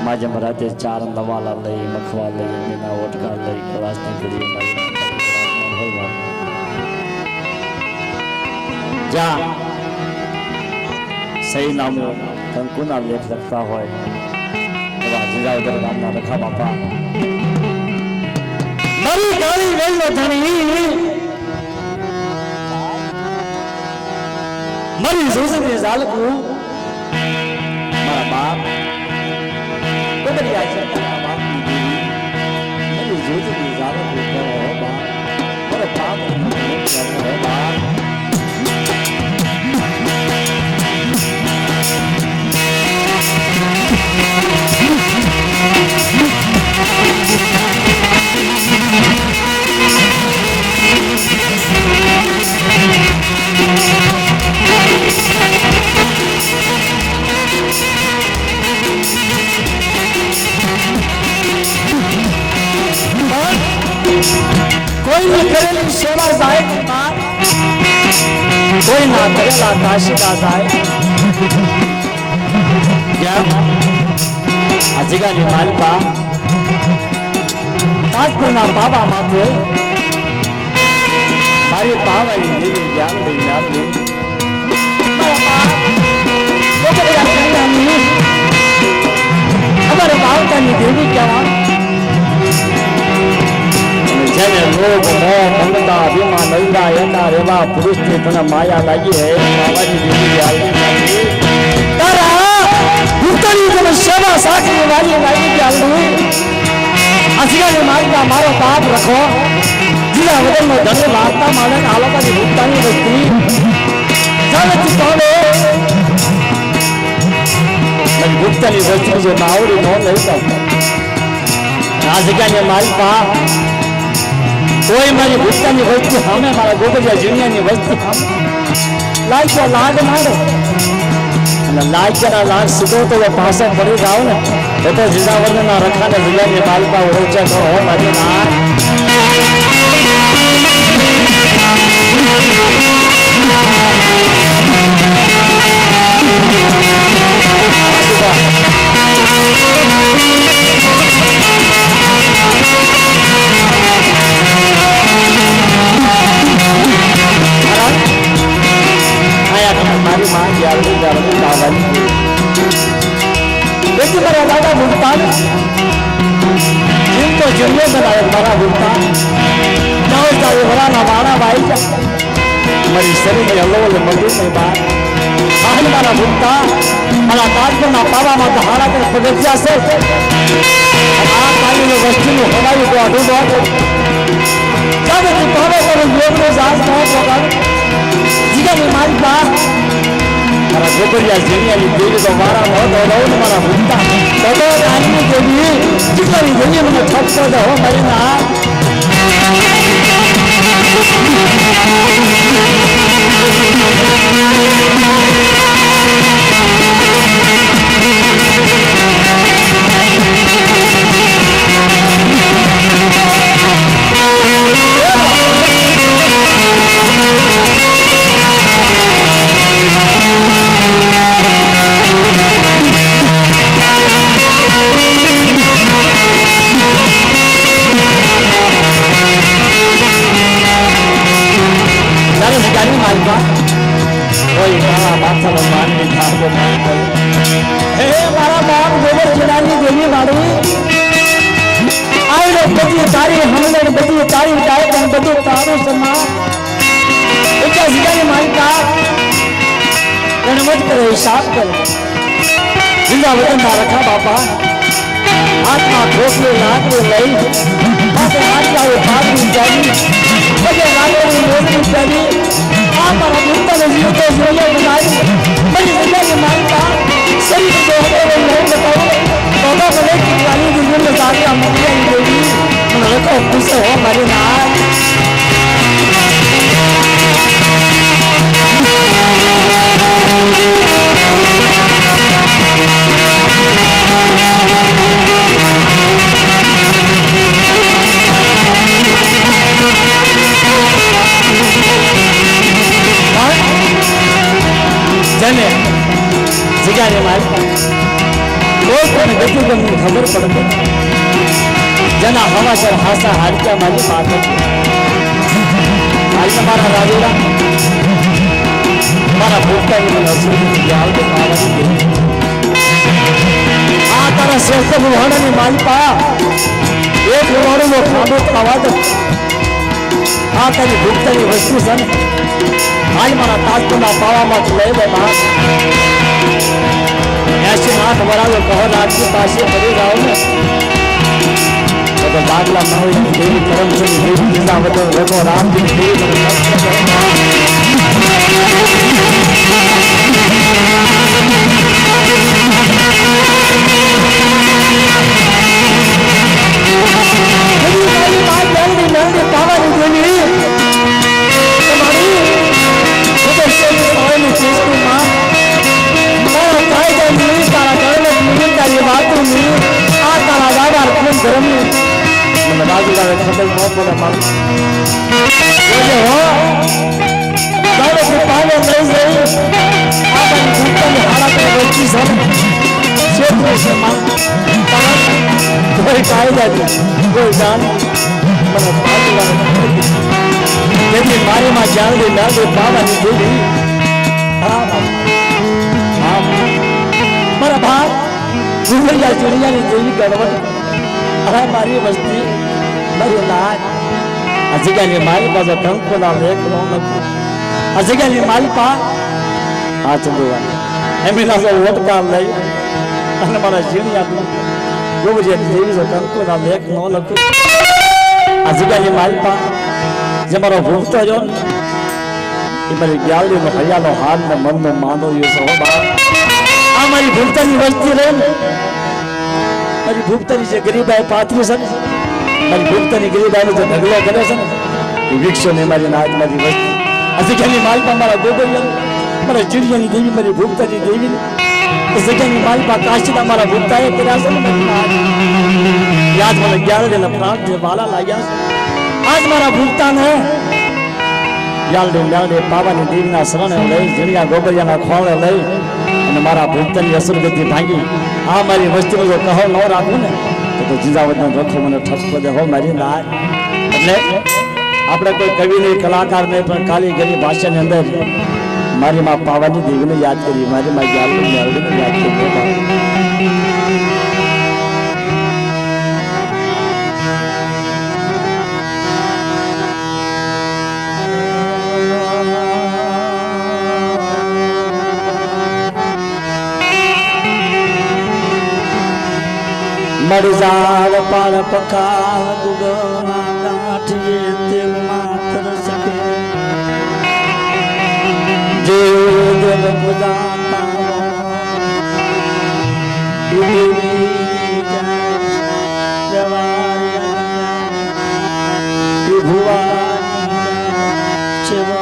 माजे मराते चार नवाला लई मखवा लई मीना ओटका लई क्लास ने करी जा सही नामो कंकुना लेख लगता हो जीरा उधर गामना रखा बापा मरी गाली वेलो धनी मरी जोजने जालकू मारा बाप गोबरिया चलता बाप की बीवी मरी जोजने जालकू करो बाप मेरे बाप करो बाप कोई न करेली सेवा जाए कोई ना करेला काशी का जाए आजिगा ने मालपा ताजपुरना बाबा माथे मारी पावाई देवी ज्ञान विज्ञान में हमारे बावता ने देवी क्या जने लोग मोह ममता अभिमान नैरा एना रेवा पुरुष ने तने माया लागी है बाबा जी देवी ज्ञान तारा भूतनी तने सेवा साखी वाली लागी ज्ञान आसिका ने मारता मारो बाप रखो जिला वदन में धन वार्ता माने आलोका की भूतानी वस्ती चल चितोले मैं भूतानी वस्ती जो नाउरी नो नहीं करता आसिका ने मारता कोई मारी भूतानी वस्ती हमें मारा गोबरिया जुनिया ने वस्ती हम लाइक को लाग मारो लाइक करा लाग सिद्धो तो वो पासा पड़ी जाओ ना तो जिला वदन ना रखा ना जिला ने मालपा हो जाए तो हो मारी ना देखिए मेरा दादा भुगतान जिनको जुनिया बनाए बड़ा भुगतान जाओ जाओ बड़ा नवाना भाई जा मरी शरीर में अल्लाह ने मजदूर में बात आज मेरा भुगतान मेरा ताज को ना पावा मत हारा कर पगथिया से आप पानी में वस्तु में हमारी को आधु बहुत जब कि पावे को योग में जांच बहुत होगा जिगा ने मारी बात मारा गोबरिया जुनिया ने देवी को मारा बहुत हो रहा हूँ मारा भुगता तो आदमी के लिए जितना भी दुनिया में ठप कर दो मेरे ना जिंदा वतन ना रखा बापा आत्मा ठोकले लाग में लई बापे आत्मा वो बात नहीं जानी बजे लागे में लोग नहीं जानी आप हमारा भूता ने जीव को जोड़े बनाई बड़ी जिंदा के मानता सही को होते हुए नहीं बताओ बाबा बोले कि गाली की जिंदा जाके हम मरिया नहीं देगी उन्होंने कहा खुश हो हमारे नाम जने जिगाने माल કોઈ પણ ગતિગમની ખબર પડતી જેના હવાસર હાસા હાડક્યા મારી વાત હાલ તમારા રાજોડા મારા ભૂખતાની મને અસુરી આવતો ખાવાની આ તારા શ્રેષ્ઠ ભુવાણાની માલપા એક ભુવાણોનો ખાબો ખાવા દો આ તારી ભૂખતાની વસ્તુ છે ને હાલ મારા તાજપુરના પાવામાં લઈ લે બાપ 88 વરાલો કહો રાજની પાસે ફરી જાઓ ને તો બાગલા મહોત્સવ દેવી કરમચંદ દેવી દીધા બધો રઘો રામજી દેવી मारी मां जान दे ना दे बाबा ने देवी हां हां मारा बाप गुजरिया चिड़िया ने देवी गड़बड़ अरे मारी बस्ती मारी लाज अजगा ने मारी पास टंको ना लेक नो न अजगा ने मारी पा आ चंदुवा एमिला से वोट का लई અને મારા જીણિયા ગોબરિયા દેવી સો ટંકો ના લેક નો લખો અજगा ने मारी पा જે મારો ભૂખતો જો એ મારી ગ્યાલડીનો હૈયાનો હાથ ને મનનો માંદો એ સો બાપ આ મારી ભૂખતાની વસ્તી રે મારી ભૂખતાની જે ગરીબાઈ પાથરી છે ને મારી ભૂખતાની ગરીબાઈનો જે ઢગલો કરે છે ને એ વૃક્ષો ને મારી નાત મારી વસ્તી અજગાની માલપા મારા ગોબરિયા મારા જીણિયાની દેવી મારી ભૂખતાની દેવી અજગાની માલપા કાશીના મારા ભૂખતાએ કર્યા છે ને યાદ મને ગ્યાલડીના પ્રાણ જે વાલા લાગ્યા છે आज मारा भूखता ने यालडे बाबानी देवीना शरणे लई जीणिया गोबरियाना खोळे लई અને મારા ભૂખતાની અસરગતિ ભાંગી આ મારી વસ્તીનો જો કહો ન રાખું ને તો જીજાવતનો રખો મને ઠપકો દે હો મારી ના એટલે આપણે કોઈ કવિ નહીં કલાકાર નહીં પણ કાલી ગરી ભાષાની અંદર મારી માં પાવાની દેવીને યાદ કરી મારી માં યાલડીને યાદ કરી मर जाव पार पकाव गुगना गाठिए तेल मात्र सके देव देव बुझाता देवी जवारिया भुवा शिव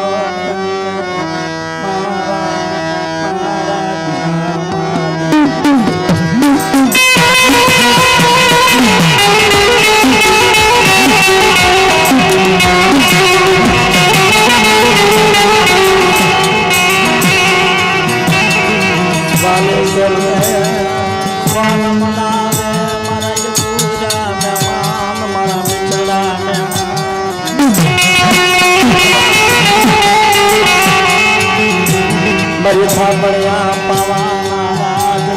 बरसा बढ़िया पवाना राज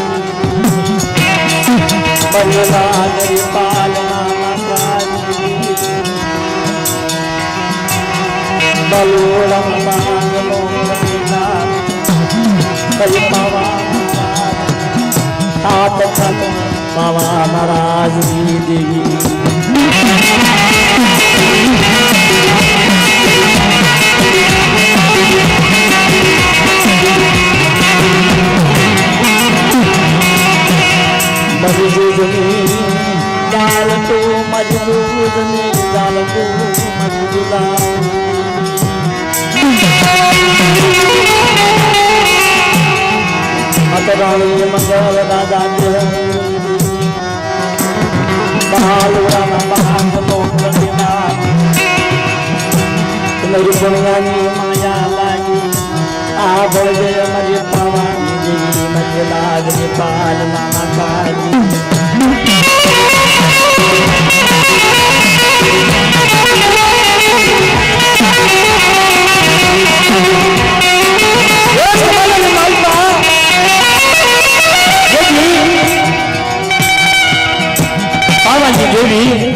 बरला गरी पालना नकाज बलूरम बांग लोकना बरसा पवाना तात खत पवाना राज देवी मजबूतनी डाल तो मजबूतनी डाल को मजबूता मतरानी मंगल दादा बहालुरा बहान लोकना मेरी दुनिया माया लागी आ बोल गए मरी पावानी देवी લાગની પાલના કાલી પાવાની દેવી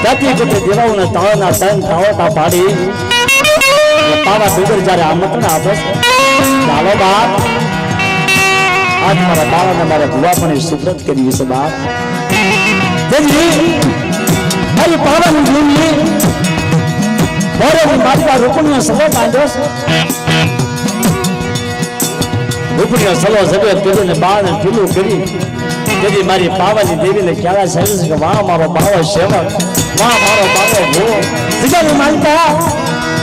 જાતિ પોતે દેવાઓના તાળના તન તાવટા પાડી પાવા ડુંગર જ્યારે આમંત્રણ આપે છે ચાલો બાપ આજ મારા બાળાને મારા ભુવા પણ સુપ્રત કરી છે બાપ મારી પાવાની દેવી બરે મારી રૂપણીનો સલો બાંધ્યો છે રૂપણીનો સલો જગે પેલું ને બાળને પીલું કરી તેથી મારી પાવાની દેવીને ખ્યાલ છે કે વાહ મારો બાવો સેવક વાહ મારો બાવો ભૂવો જગાની માનતા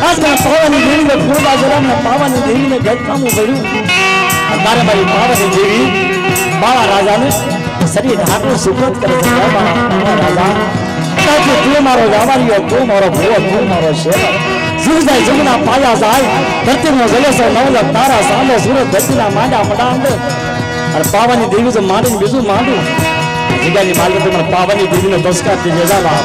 આજના પાવાની દેવીને ફૂલબા જરામને પાવાની દેવીને ગટકામું પડ્યું મારે મારી પાવાની દેવી બાવા રાજાને શરીર ઢાંકનું સુપ્રત કરે છે મારા બાવા રાજા તાકે તું મારો ગાવારીઓ તું મારો ભૂવો તું મારો સેવક જીવજાય જમના પાયા જાય ધરતીનો જલેસો નવલક તારા સાંડો સુરત ધરતીના માંડા મડાંડ અને પાવાની દેવી તો માંડીને બીજું માંડું જગ્યાની માલિક તમારે પાવાની દેવીને દસકાર થી જજા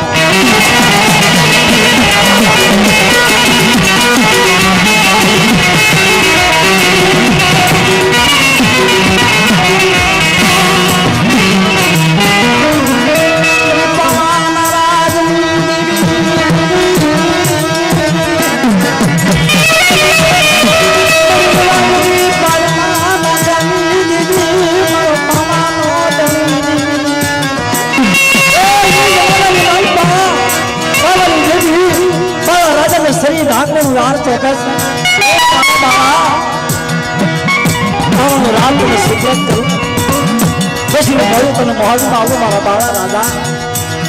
શરીર ઢાંકવાનું રાર ચોકસ ખાવાનું રાર તમે સુપ્રત કરું પછી કહ્યું તને મોહલમાં આવું મારા બાળા રાજા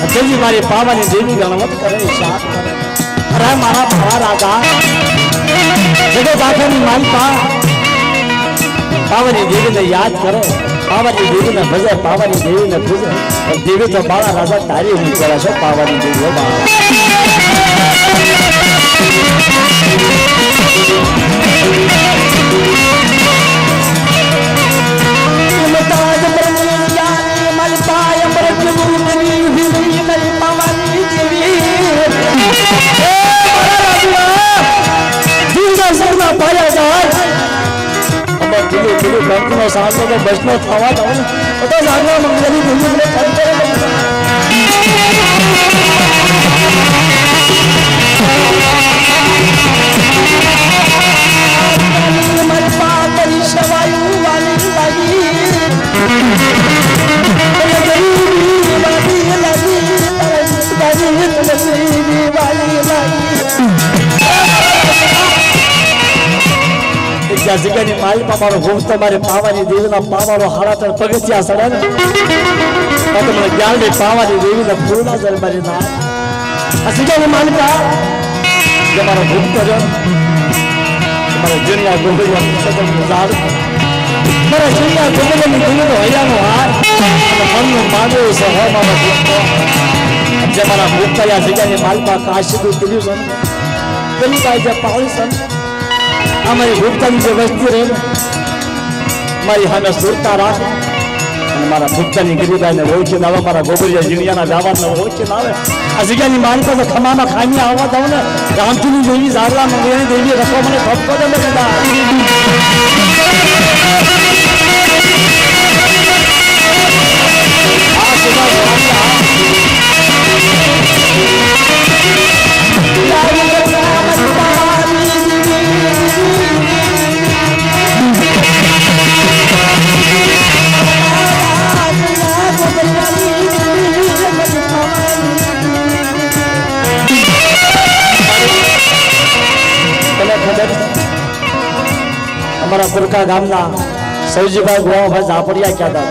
જલ્દી મારી પાવાની દેવી ગણવત કરે શાક કરે અરે મારા બાળા રાજા જગત આખાની માલપા પાવાની દેવીને યાદ કરે પાવાની દેવીને ભજે પાવાની દેવીને પૂજે દેવી તો બાળા રાજા તારી હું કરે છે પાવાની દેવી બાળા સાસો તો બસનો થવા દો ને તો જાગવા મંગળની ભૂમિને મારી પાતળી સવાયું વાલી લાગી જગ્યાની માલમાં મારો ભૂખ તમારે પાવાની દેવીના પાવાનો હાડા પગથિયા સડે ને તો મને જ્ઞાનની પાવાની દેવીના પૂર્ણા જરબારી ના આ જગ્યાની માલકા જે મારો ભૂખ કર્યો મારા જુનિયા ગોબરિયા સદનનું ઝાડ મારા જુનિયા ગોબરિયાની દેવીનો હૈયાનો હાર અને મનનું માંડવું છે હો મારા ભૂખનો જે મારા ભૂખ કર્યા જગ્યાની માલમાં કાશીનું કર્યું છે પેલી ભાઈ જે પાળી છે અમારી ભૂખતાની જે વસ્તી રહે મારી સામે સુરતા રાખ અને મારા ભૂખતાની ગરીબાઈને ઓળખીને આવે મારા ગોબરિયા જીણિયાના જાવાને ઓળખીને આવે આ જગ્યાની માલિકો તો ખમામાં ખામી આવવા દઉં ને રામચંદ્રની દેવી ઝાડલા મંગળની દેવી રખો મને ઠપકો દે બધા આ સુધા અમારા પુરકા ગામના સૌજીભાઈ ગોવાભાઈ ઝાપડિયા કહેતા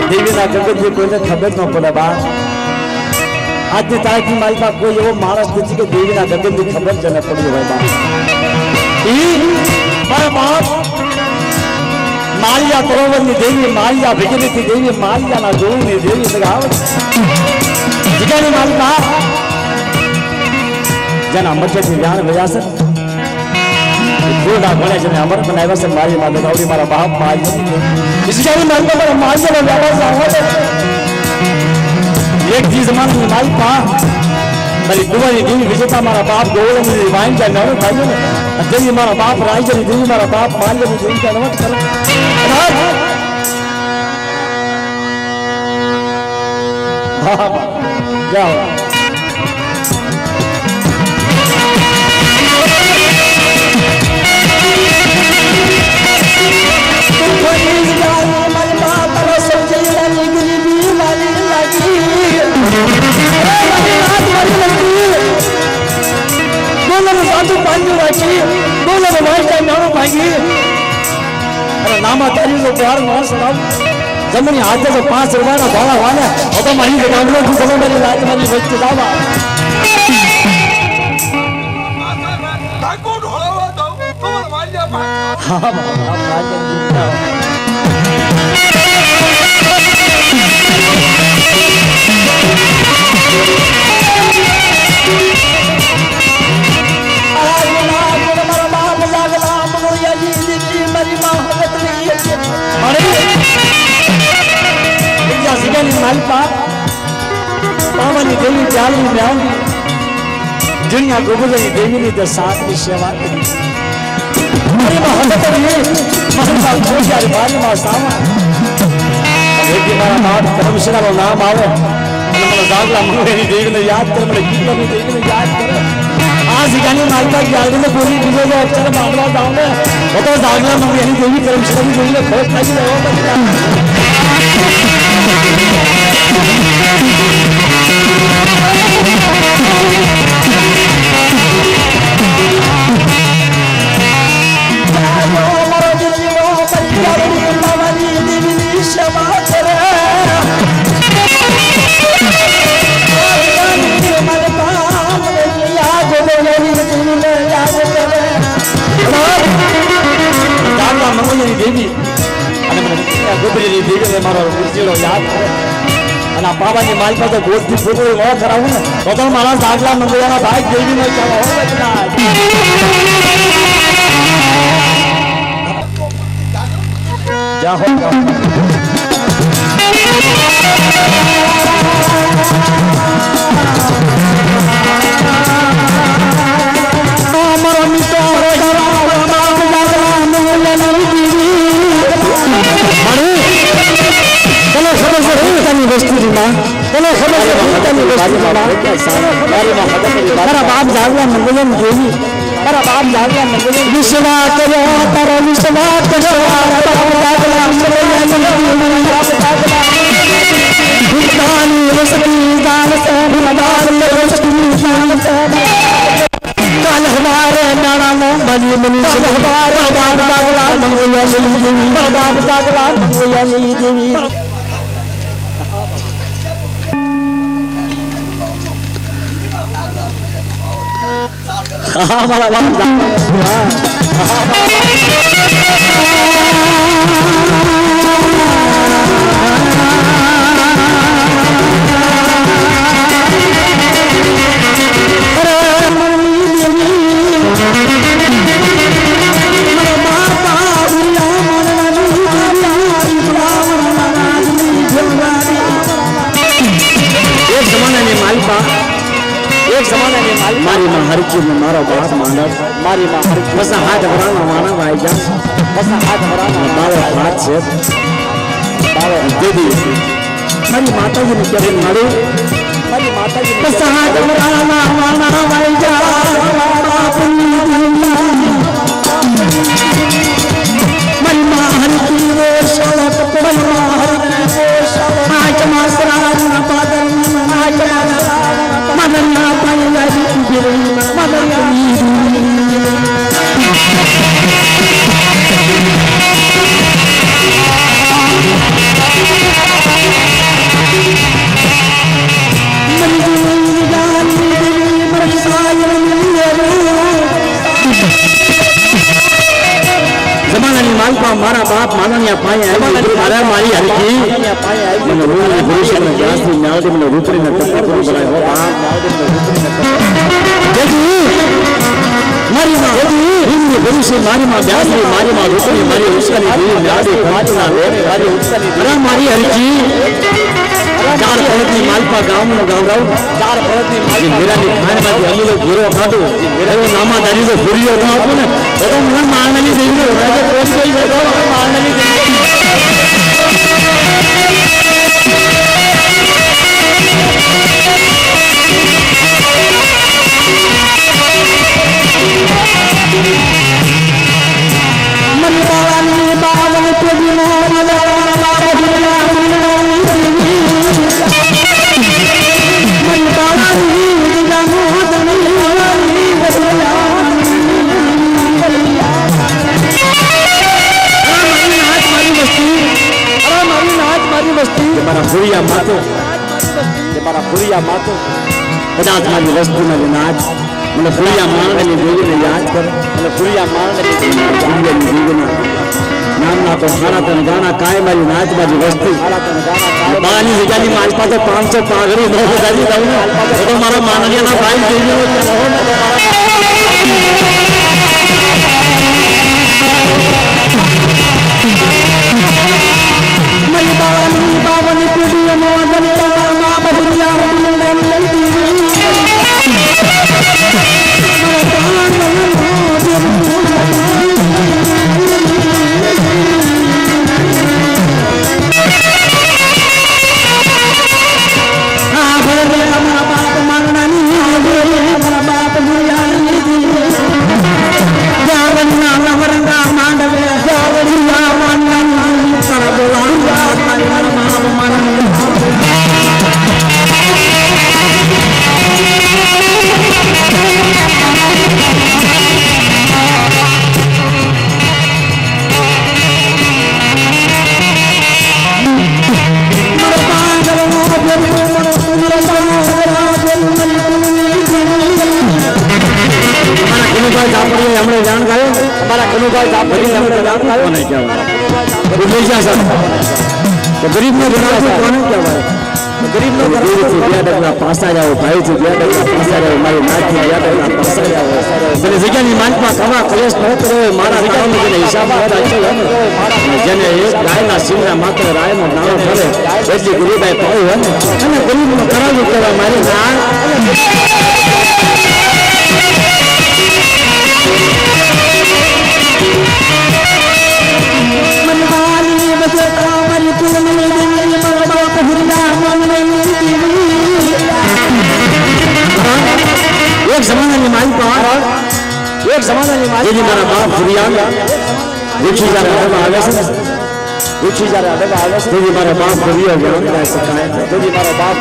દેવીના ગગનજી કોઈને ખબર ન પડે બા આજની તારીખની માલિકા કોઈ એવો માણસ નથી કે દેવીના ગગનજી ખબર જ ન પડી હોય બા મારા બાપ માલિયા તરોવરની દેવી માલિયા ભગવતી દેવી માલિયાના ગોળની દેવી સગાવત જગ્યાની માલિકા જેના મઠેથી વ્યાણ ગયા છે फूलना घणे जने अमर बनाया से मारी माता गौरी मारा बाप मार इस जानी मन को मारा मार से व्यापार सावत एक चीज मान माल पा बली कुमारी देवी विजेता मारा बाप गोवल में रिवाइन का नव भाई ने देवी मारा बाप राज देवी मारा बाप मान ले देवी का नमत कर जाओ नामा तारी को प्यार न सुनाओ जमनी हाथ से 5 रुपया ना भाड़ा वाले और तो मही दुकान में चलो मेरी लाज वाली बच्चे जावा ताको ढोलवा दो तुम मार जा हां बाबा मार जा पावनी देवी जाल में आऊंगी दुनिया गोबुरी देवी ने तो साथ की सेवा करी मेरी मोहब्बत में महंगा खोज यार बारी मां सावा एक मारा नाम परमेश्वर का नाम आवे मन जागला मेरी देवी ने याद कर मेरे गीत में देवी ने याद कर आज गाने मालका की याद में पूरी विजय के अक्षर मांगवा जाऊंगा वो तो जागला मेरी देवी परमेश्वर की देवी ने खोज नहीं रहो देवी ने मारो गुरुजीलो याद અને બાબાની માલ પાસે ગોસ્તી ફૂટો ન કરાવું ને તો મારા સાગલા મંગળાના ભાઈ દેવી નો ચાલો હો બચના જા હો અમારો મિત્ર बाप जागला मंगलम देवी मेरा बाप जागला मंगलम विश्वा करो तारा विश्वा करो भुगतानी रसती दान से भुगतान रसती दान से काल हमारे नाना नो बली मनुष्य हमारे बाप जागला मंगलम देवी बाप जागला मंगलम देवी हमारा एक जमाने में मारी मां हर चीज में मारो बाप मानो मारी मां हर बस हाथ भराना माना भाई जान बस हाथ भराना मारो हाथ से बाबा देवी मारी माता जी ने क्या मारो मारी माता जी बस हाथ भराना माना भाई जान मारी मां हर की वो शौक पकड़ मां हर की वो शौक आज मासरा ना पागल आज मदना पाया मदना जमाना नहीं माल पा मारा बाप माना नहीं पाया है मारी हर की मैंने वो पुरुष ने ज्ञान से न्याय के मैंने रूपरी में तत्व को बनाया हो बाप न्याय के रूपरी में तत्व मारी मां ભવિષ્ય મારી માં વ્યાસની મારી માં રૂપની મારી ઉસ્કાની દેવી મ્યાડી મારી મારી ઉસ્કાની અરે મારી હરજી ચાર ભરતની માલપા ગામનો ગૌરવ ચાર ભરતની માલપા મેરાની ખાણમાંથી અમીલો ઘેરો ખાધો એવો નામાદારી તો ભૂરિયો ન હતો ને તો મને માનની દેવી રાજા કોણ કોઈ બેઠો માનની દેવી कदाच मारी वस्तु में नाच मैंने फुलिया मारने देवी ने याद कर मैंने फुलिया मारने देवी ने नाम ना तो खाना तो गाना काय मारी नाच मारी वस्तु बानी जगह की माल पास 500 पागड़ी 9 दादी तो हमारा माननीय ना भाई देवी मई बावनी बावनी पीढ़ी मोदन मां बदरिया गरीब ने पास आ जाओ भाई से पास आ जाओ मारी नाच पास आ जाओ मैंने जगह नहीं मान पा कमा कलेश न करे मारा काम के हिसाब जने एक गाय ना सिंगरा मात्र राय नो नाम करे ऐसी गरीब है पाऊ है ने गरीब ने करा जो करा मारी एक समाधान माल पार एक समाधान माल जी मारा बाप फुरियान रुचि जा रहा है आगे से रुचि जा रहा है आगे से जी मारा बाप फुरिया ज्ञान का सकाय तो जी मारा बाप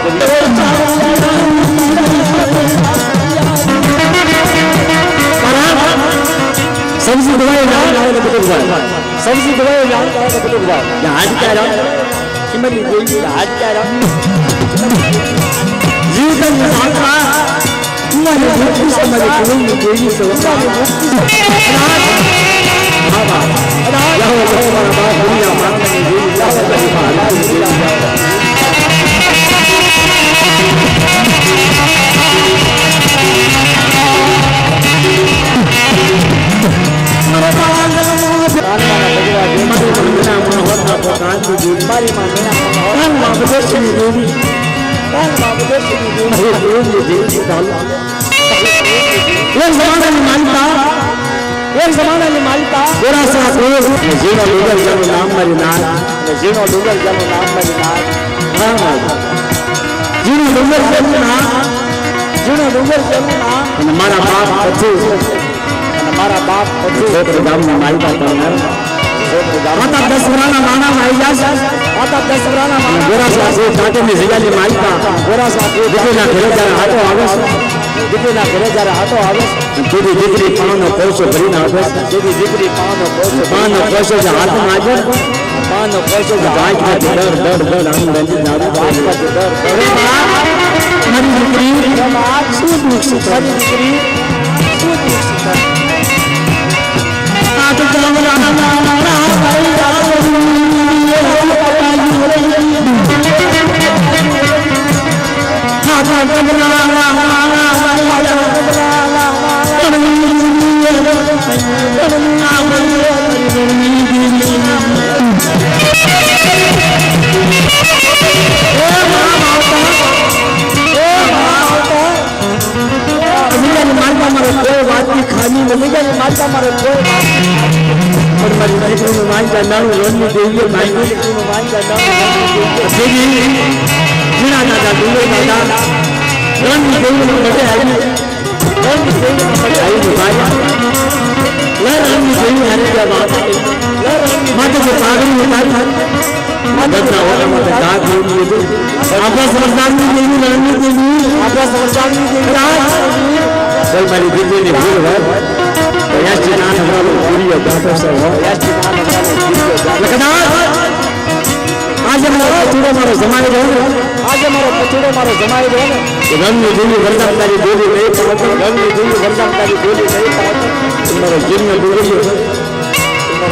सबसे दवाई जान का तो कुछ हुआ सबसे दवाई जान का तो कुछ हुआ या आज क्या रहा किमली देवी आज क्या रहा जीवन में आत्मा तुम्हारे मुक्ति से हमारे कुल में देवी से बाबा यह हमारा बाप दुनिया मानने में देवी का एक जमाना ने मानता गोरा सा जीनो डूंगर जनो नाम मरी नाथ जीनो डूंगर जनो नाम मरी नाथ जीनो डूंगर जनो नाम हमारा बाप पछु हमारा बाप पछु तो गांव में मालता था माता 10 वराना माना भाई जा माता 10 वराना माना गोरा सा से काटे में जियाली मालता गोरा सा के दिखे ना घरे जा हाथों आवे दिखे ना घरे जा हाथों आवे दीदी दीदी पान और पैसे भरी ना आवे दीदी दीदी पान और पैसे से हाथ में आवे पान और पैसे से गाय का डर हम रंजित जादू गाय का डर हमारी दीदी सूद मुक्ति हमारी दीदी सूद मुक्ति आते चलो ना भाई नाम रंगी देवी मांगी देवी जीना दादा दूल्हे दादा रंगी देवी ने बड़े आई रंगी देवी ने बड़े आई भाई ले रंगी देवी हरे क्या बात है माता के पागल होता है माता का होता माता दाग होती है तो आपका समझदार नहीं देवी रंगी देवी आपका समझदार नहीं देवी चल मेरी दीदी ने भूल है यार चिनान हमारा पूरी है बातों से हो यार चिनान हमारा लखना आज हमारा पछूड़ो मारो जमाए दो आज हमारा पछूड़ो मारो जमाए दो रंग दूली वर्णन तारी बोली नहीं पावत रंग दूली वर्णन तारी बोली नहीं पावत तुम्हारे जिन में बोली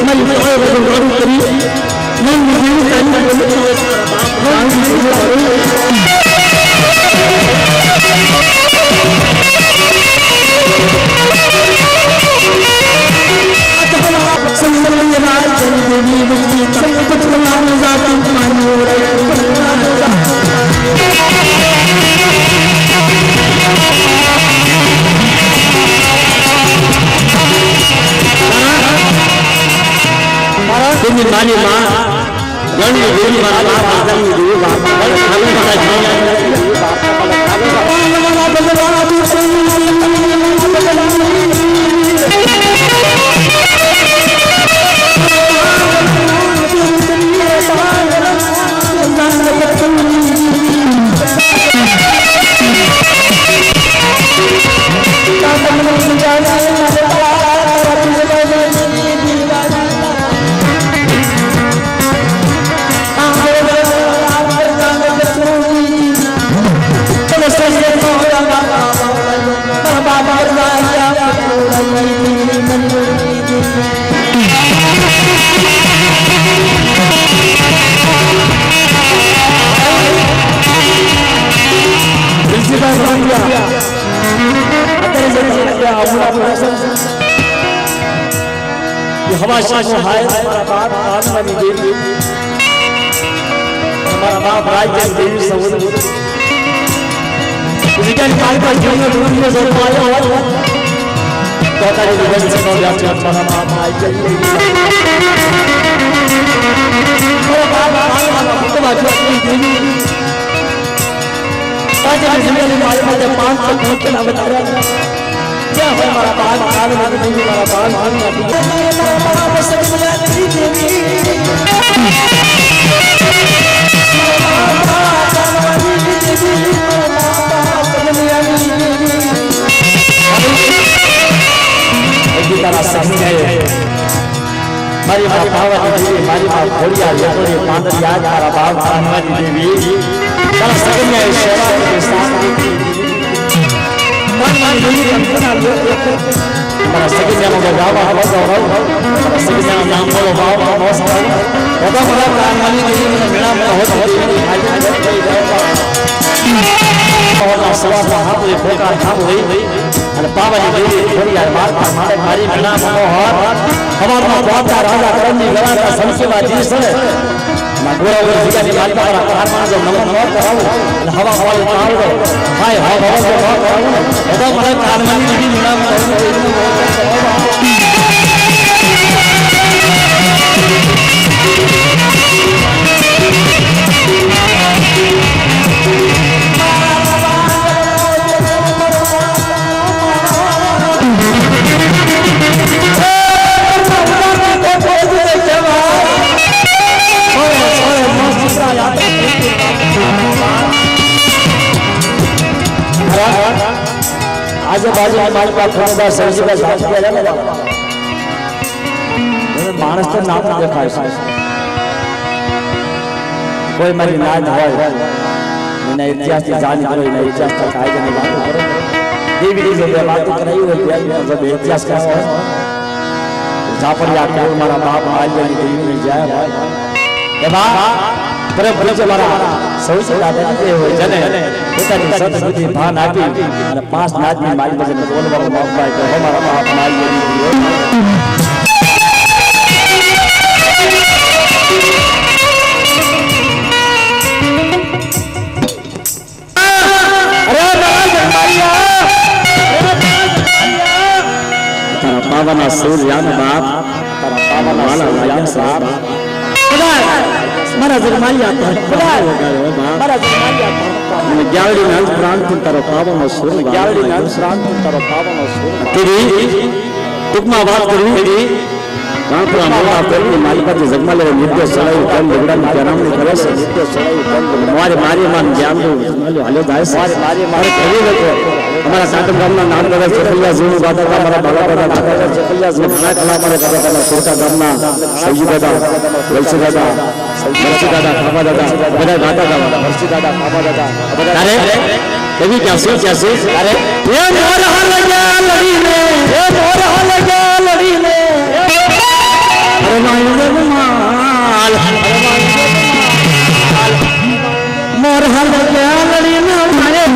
मैं कोई वजन करूं करी मैं मुझे तारी बोली मानी माँ गण देवी माता आदम देवी माता खाली माता जाना हवा शाह है हमारा बाप आदमी देवी हमारा बाप राज्य देवी समुद्र रिटर्न काल का जीवन में दुनिया से आया हुआ तो तारे जीवन से कौन जाते हैं हमारा बाप राज्य देवी हमारा बाप हमारा तो बात देवी आज के जीवन में हमारे पास 5 साल के नाम बता रहा है क्या हमारा बाप आदमी देवी हमारा बाप आदमी हमारी माँ पार्वती देवी हमारी माँ घोड़िया यमुने पांडरिया हमारा बाप हनुमान देवी सारा सगन में सेवा के साथ हमारा सगन में मुझे गावा हवा गौरव हमारा सगन में नाम बोलो बाबा बहुत सारा बाबा हमारा प्राणवाली देवी ने मेरा बहुत भाई बहुत सवा हाथ में फेंका काम हुई અને પાવાની દેવી ઘોડિયાર મારતા મારે મારી મેણા મનોહર હવારમાં પહોંચતા રાજા કરણની ગળાના સંસેવા દિવસ છે ના ગોરાવર જીગાની માલતા વાળા કારમાં જો નમન ન કરાવું અને હવા હવાલી તાળો હાય હાય હવા ન કરાવું ને બધા મારે કારમાંની દેવી મેણા आजू बाजू हमारे पास थोड़ा सब्जी का साथ किया जाए ना मानस तो नाम नहीं देखा है कोई मेरी नाद है मैंने इतिहास की जान करो मैंने इतिहास का काय करने बात करो देवी देवी से बात कराई हुई है जब इतिहास का है जहाँ पर आके हमारा बाप आज भी देवी में जाए ये बात बड़े बड़े हमारा सौ से ज्यादा नहीं हुए जने પોતાની સદબુદ્ધિ ભાન આપી અને 5 નાદની મારી બજન બોલવાનો મોકો આપ્યો હમારા બાપ મારી અરે જન્મારિયા તારા પાવાના સૂર્યાનો બાપ તારા પાવાના વાલા રાજા સાહેબ મારા જન્માયા મારા જન્માયા ગ્યાવડી નામ પ્રાણ તારો પાવનો સુર ગ્યાવડી નામ પ્રાણ તારો પાવનો સુર તેરી ટૂંકમાં વાત કરું તેરી કાંપરા મોટા પેલી માલિકાથી જગમાં લેવા નિર્દેશ ચલાવ્યું કેમ ઝઘડાની કેરામણી કરે છે નિર્દેશ ચલાવ્યું મારે મારી માન જ્ઞાનનું હાલે જાય છે મારે ઘણી લોકો અમારા સાતમ ગામના નામ દાદા ચેપલિયા જીવનું દાદા અમારા બાલા દાદા દાદા ચેપલિયા જીવ ઘણા કલાકારો દાદા દાદા સોટા ગામના સૈજી દાદા વૈસી દાદા વરસી દાદા ખાપા દાદા બધા દાદા દાદા વરસી દાદા ખાપા દાદા અરે એવી ક્યાંસી અરે એ મોર હાલ ગયા લડીને એ મોર હાલ ગયા લડીને અરે માલ મોર હાલ ગયા લડીને મારે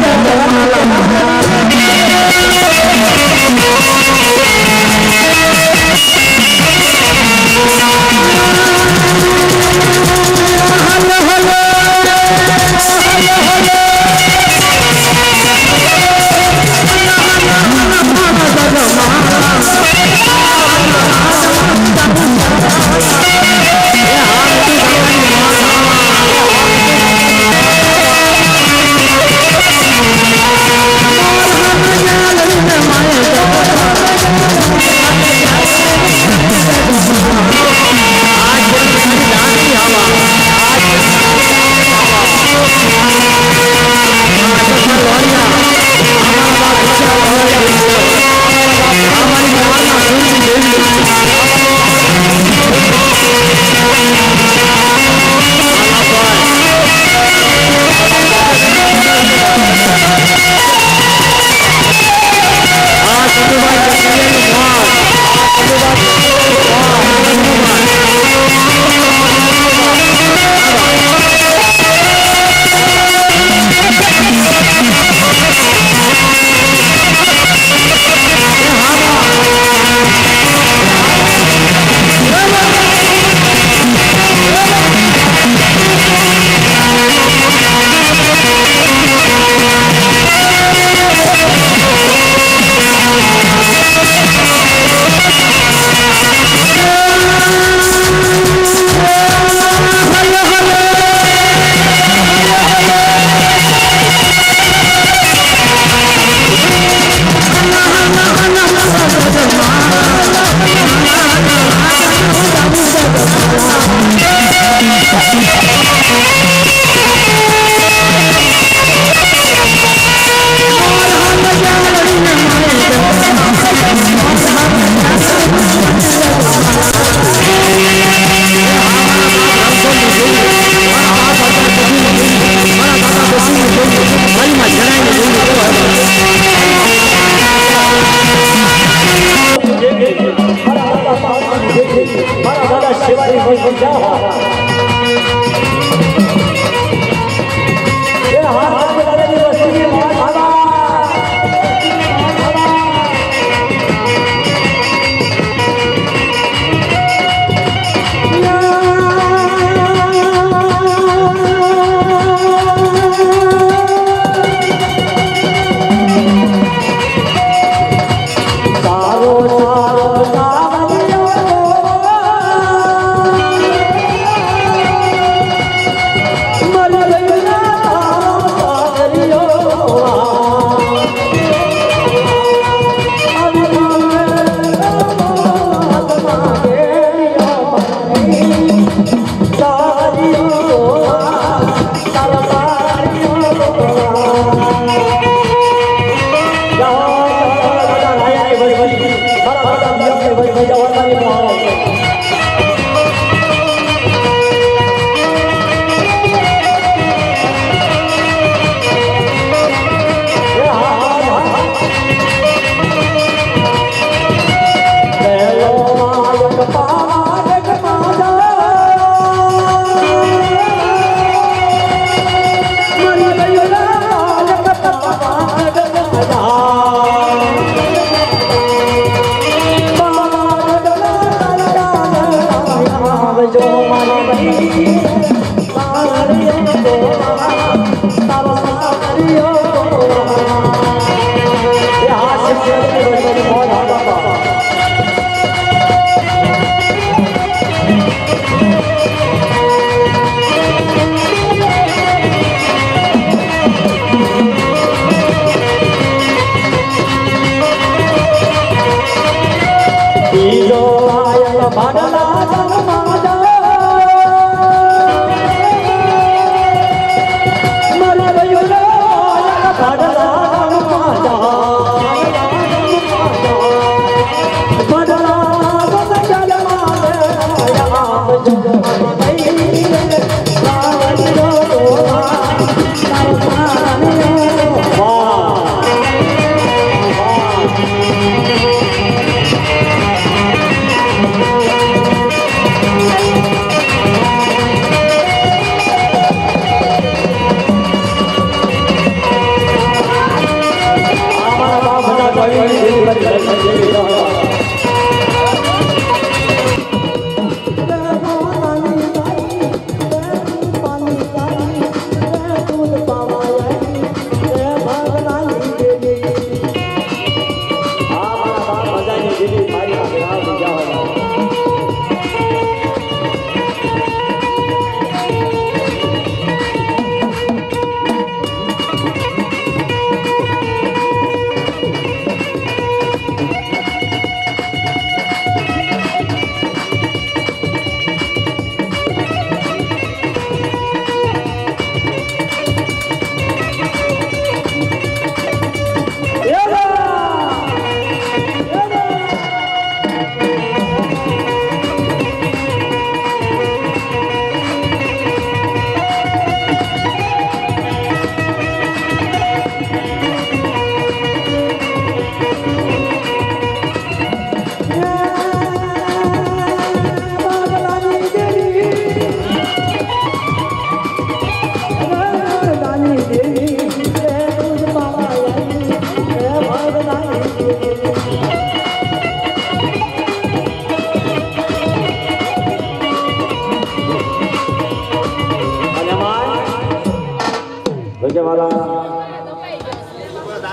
જોજે વાલા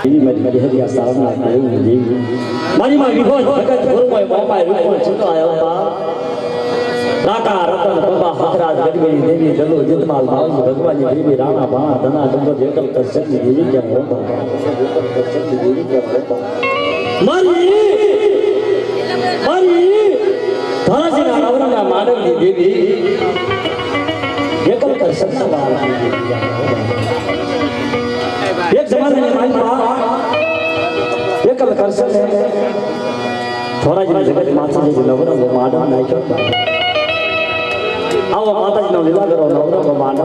ઈ મરી હરિયા સાવના કરું દેવી મારી માં વિભો જગત ગુરુમય મોમાય રૂપો છૂટો આયો બા રાકા રતન બાબા હકરાજ ગઢવી દેવી જલો જીતમાલ બાવજી ભગવાનની દેવી રાણા બાણા ધના ડુંગર જેકલ કરશની દેવી કે મોટા મારી ધરાજીના નવરંગા માનવની દેવી એકલ કરશના બાવજી એક જમાનાની માલમાં એકલ કરશન ધરાજીના જગત માથાજી નવરંગો માનવ નાખ્યો આવો માતાજીનો લીલા કરો નવરંગો માનવ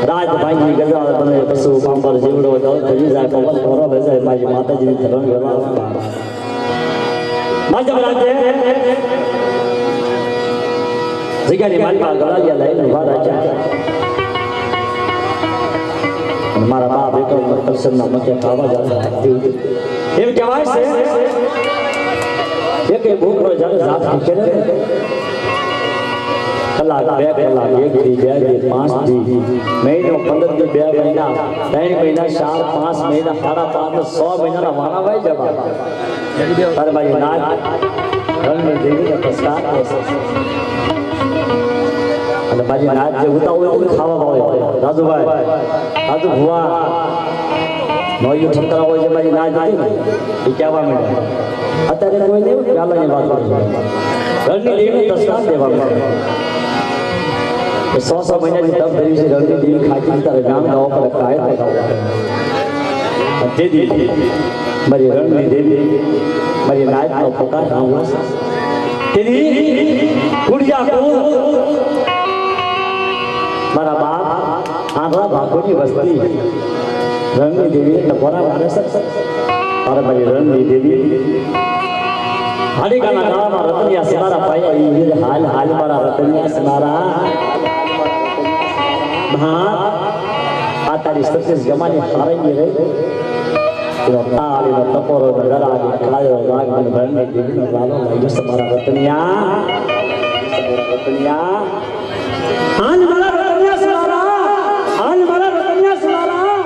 રાજ ભાઈ ગજા બને પશુ પાંબર જીવડો દળ થઈ જાય પવન ભરો બેસાય મારી માતાજીની ધરણ વેલા માજમ રાજે જગ્યાની માલમાં ગળાલિયા લઈને ઉભા રાખ્યા અને મારા બાપ એકલ દર્શનના મધ્ય ખાવા જતા એમ કહેવાય છે એક ભૂખરો જ્યારે જાત કરે કલાક 2 કલાક 1 થી 2 થી 5 થી મહિનો 15 થી 2 મહિના 3 મહિના 4 5 મહિના 5.5 100 મહિનાના વાણા વાઈ જવા તારે ભાઈ નાચ રણની દેવીને પ્રસાદ અને મારી નાચ જે ઉતા હોય તો ખાવા હોય રાજુભાઈ રાજુ ભુવા નોયું છંતરા હોય છે મારી નાચ હતી ને એ કહેવા માંડે અત્યારે કોઈ નહીં પહેલાની વાત રણની દેવીને પ્રસાદ દેવા માંડે 100 મહિનાની તપ ધરી છે રણની દેવી ખાતી તારે ગામ ગાવા પર કાય દેવી મારી રણની દેવી મારી નાયકનો પુકાર સાંભળો તેની કુડિયા કો મારા બાપ આંધળા ભાગોની વસ્તી રણની દેવી ટકોરા મારે અરે મારી રણની દેવી હાડીકાના કાળામાં રતનિયા સિનારા પાયા ઈ હાલ હાલ મારા રતનિયા સિનારા હા આ તારી સતીશ ગમાની હારાઈ રહી નો તાળીનો ટકોરો ગરાડી કાયો રાગ મન ભરને દીનો વાલો લાગ્યો તમારા રતનિયા હાલ મારા રતનિયા સુનારા હાલ મારા રતનિયા સુનારા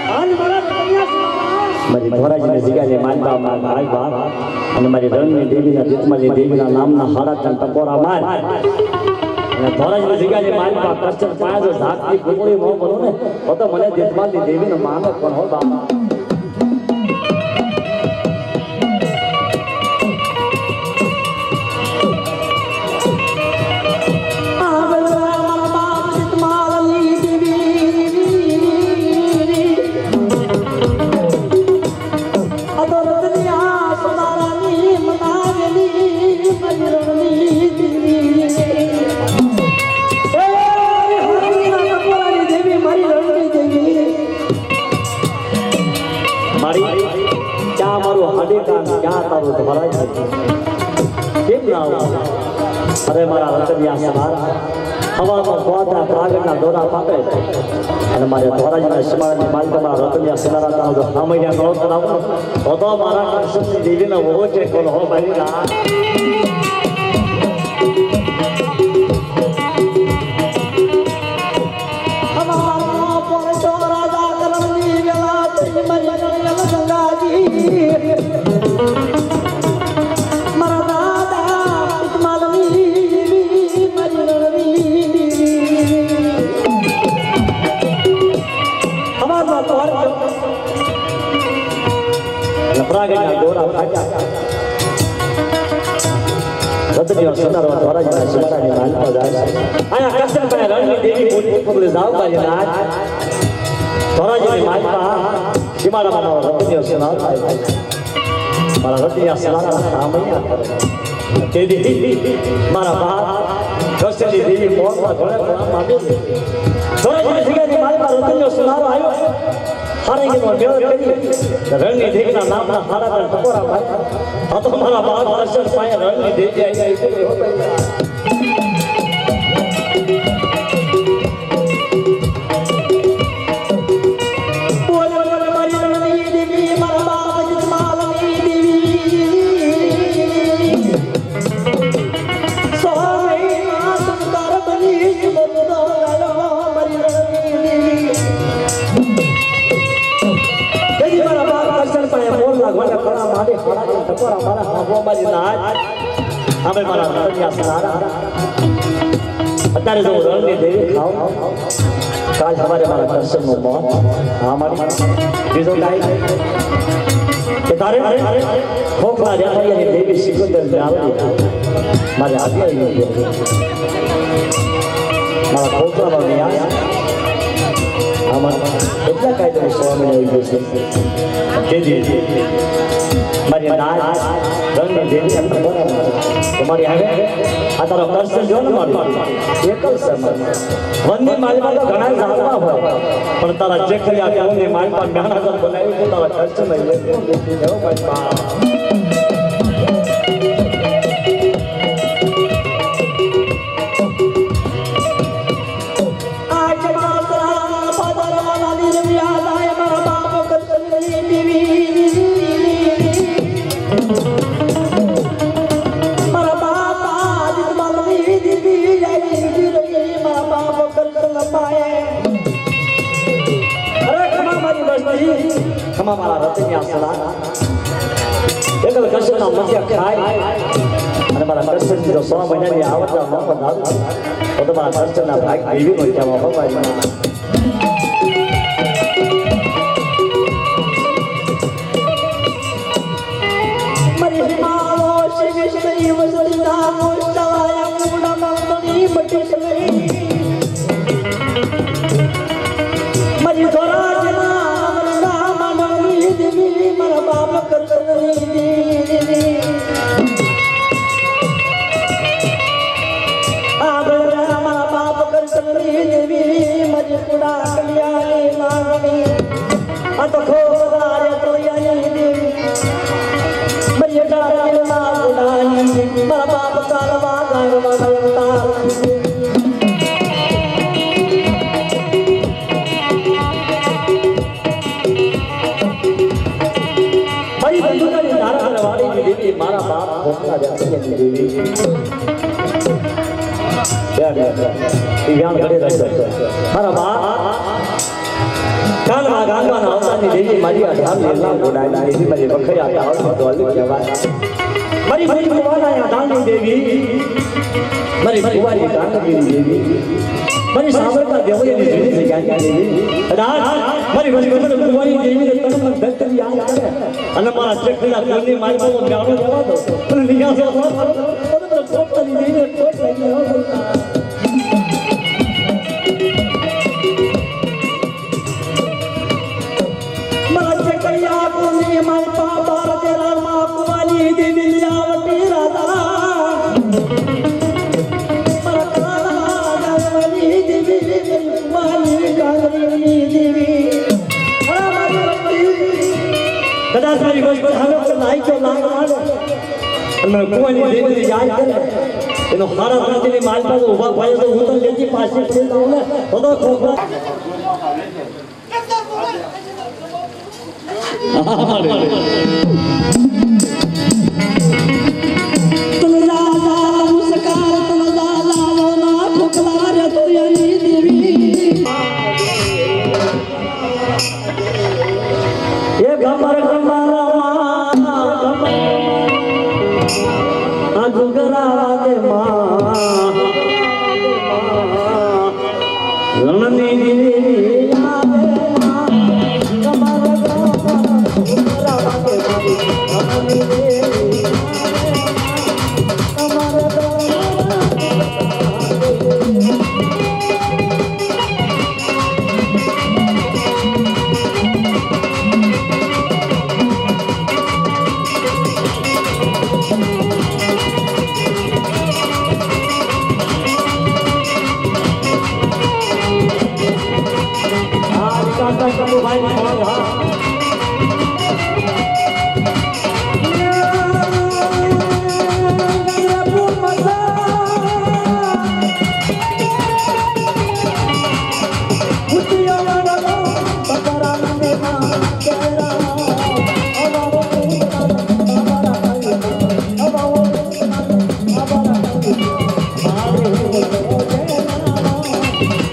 હાલ મારા રતનિયા સુનારા મારી ધોરાજીની જગ્યાએ માનતા માર ભાઈ બાપ અને મારી રણની દેવીના જીતમાલી દેવીના નામના હાડા ચન ટકોરા માર અને ધોરાજીની જગ્યાએ માનતા કૃષ્ણ પાયા જો ઝાકની કુકડી મો બનો ને તો મને જીતમાલી દેવીનો માનક પણ હો બાપા અરે મારા રતનિયા સમારા હવામાં ગોતા પ્રાગના દોરા પાકે અને મારે ધોરાજીના સમારાની માલિક મારા રતનિયા સમારા તાવ જો સામૈયા નો કરાવો તો મારા કૃષ્ણની દેવીનો વહો છે કોલ હો ભાઈ ના રતનિયા સુનારો ધોરાજીના સમારાની માલિક જાય આયા કૃષ્ણભાઈ રણની દેવી મોટી પગલે જાવ બાજી નાચ ધોરાજીની માલિક સીમાડા માનો રતનિયા સુનારો મારા રતનિયા સુનારા સામૈયા તેદી મારા બાપ કૃષ્ણની દેવી મોરમાં ઘણા ઘણા માંગે છે ધોરાજીની જગ્યાની માલિક રતનિયા સુનારો આવ્યો હારેગીનો મેળ કરી રણની દેવીના નામના હાડા પર ટકોરા ભાઈ આ તો મારા બાપ દર્શન પાયા રણની દેવી આવી ભગવાન અમારા હાંભળવાની નાચ અમે મારા રણિયા સનારા અત્યારે જો રણની દેવી ખાવ કાલ સવારે મારા દર્શનનું મોત હા મારી બીજો કાંઈ કે તારે ખોખલા રેખાયાની દેવી સિકંદર આવતી મારે આજે આવી મારા ખોખલાનો ન્યાય એટલા કાયદો સ્વામી આવી ગયો છે તેથી મારી નાચ રંગની દેવી એમને બરાબર તમારી હવે આ તારો દર્શન જો ને મારું એકલ સમય વનની માળીમાં તો ઘણા જાણવા હોય પણ તારા જેખરિયા કોની માળીમાં મહેનત બનાવી તો તારા દર્શન લઈ લેવો ભાઈ મારા રતનિયા સડા એકલ કૃષ્ણના મધ્ય ખાય અને મારા કૃષ્ણની જો 100 મહિનાની આવતા ન વધારું તો તમારા કૃષ્ણના ભાગ દેવીનો કહેવા ભગવાન મરી મારો શિવ શિવ વસંતા મોસ્તવાયા મૂડા મંદની મટી સગઈ મરી ધોરા અને મારા ચેખલા કોની માલમાં બ્યાણો જવા દો અને નિયાસો તો પોતાની દેવીને ટોટ લાગી હો મારા ચેખલા કોની માલપા બાર તેરા માં કુવાની દેવી લીલાવતી રાધા મારા કાળા ગામની દેવી કુવાની ગામની દેવી કદાચ મારી કોઈ હાલો પર નાઈ કે લાગ મારે અને કુવાની દેવીને યાદ કરે એનો હારા રાતીની માલમાં તો ઊભા ભાઈ તો હું તો લેતી પાસે છે ને તો ખોખલા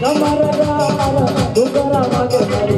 Kamaraga, Dugara,